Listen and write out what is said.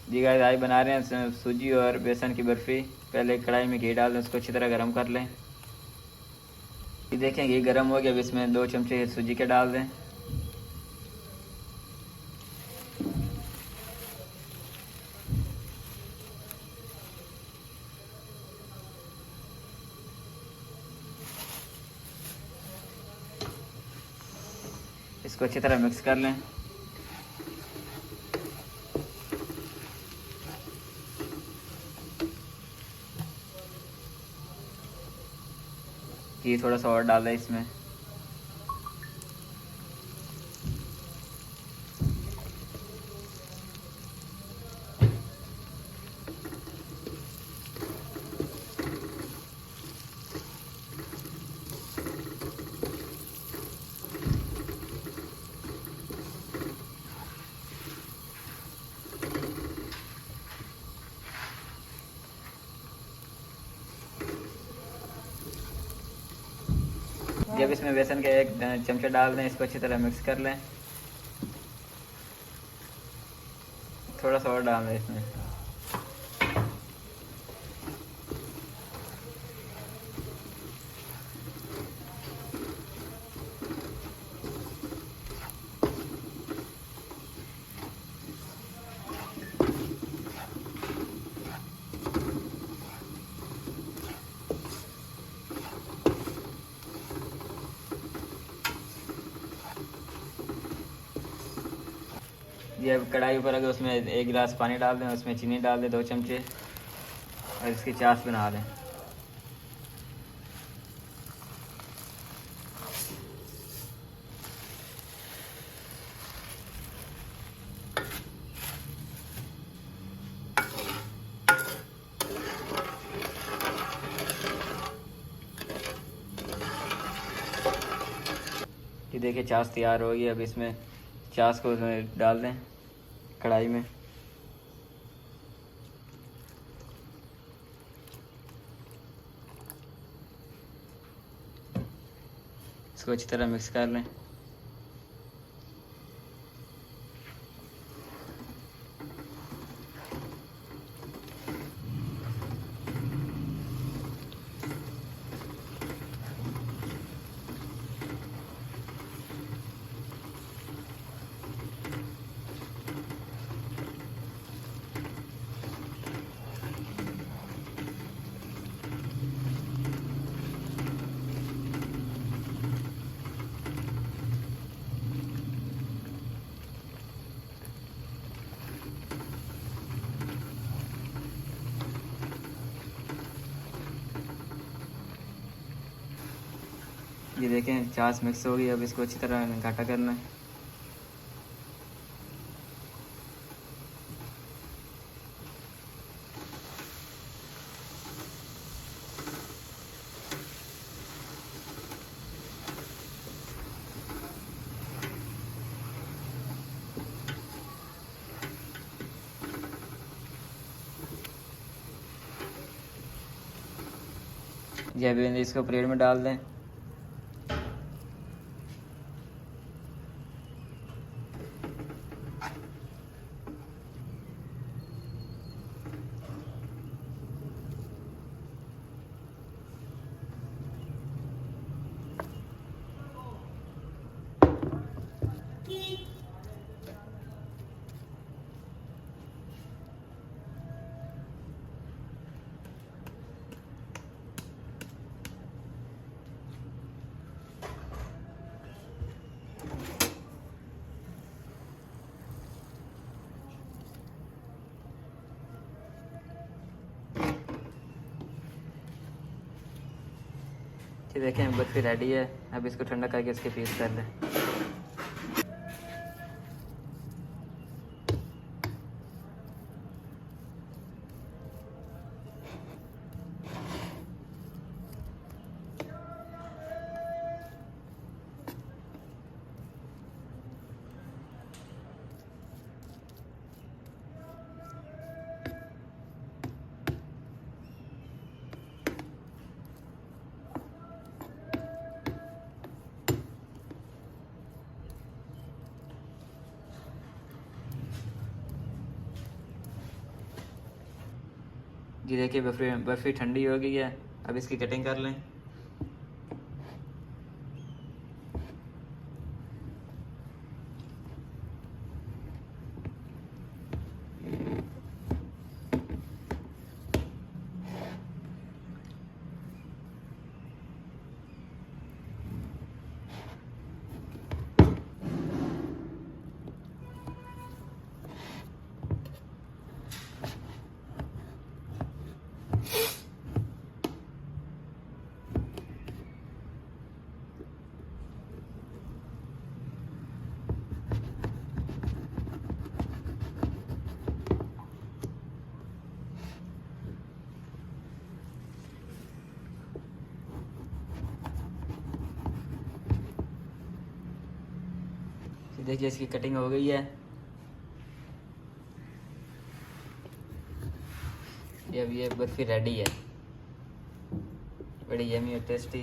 जी guys, आज बना रहे हैं सूजी और बेसन की बर्फ़ी। पहले कढ़ाई में घी डाल दें, उसको अच्छी तरह गर्म कर लें। ये देखें घी गर्म हो गया। अब इसमें 2 चमचे सूजी के डाल दें। इसको अच्छी तरह मिक्स कर लें। घी थोड़ा सा और डाल दें इसमें। जब इसमें बेसन के 1 चमचा डाल दें, इसको अच्छी तरह मिक्स कर लें। थोड़ा सा और डाल दें इसमें। ये अब कढ़ाई ऊपर अगर उसमें 1 गिलास पानी डाल दें, उसमें चीनी डाल दें 2 चमचे और इसकी चाश बना लें। ये देखिए चाश तैयार हो गई। अब इसमें चाश को डाल दें कढ़ाई में। इसको अच्छी तरह मिक्स कर लें। ये देखें छाछ मिक्स हो गई। अब इसको अच्छी तरह घाटा करना है। जब इसको प्लेट में डाल दें। ये देखें बर्फ़ी रेडी है। अब इसको ठंडा करके इसके पीस कर लें। जी देखिए बर्फ़ी बर्फ़ी ठंडी हो गई है, अब इसकी कटिंग कर लें। देखिए इसकी कटिंग हो गई है। ये अब ये बर्फ़ी रेडी है, बड़ी यमी और टेस्टी।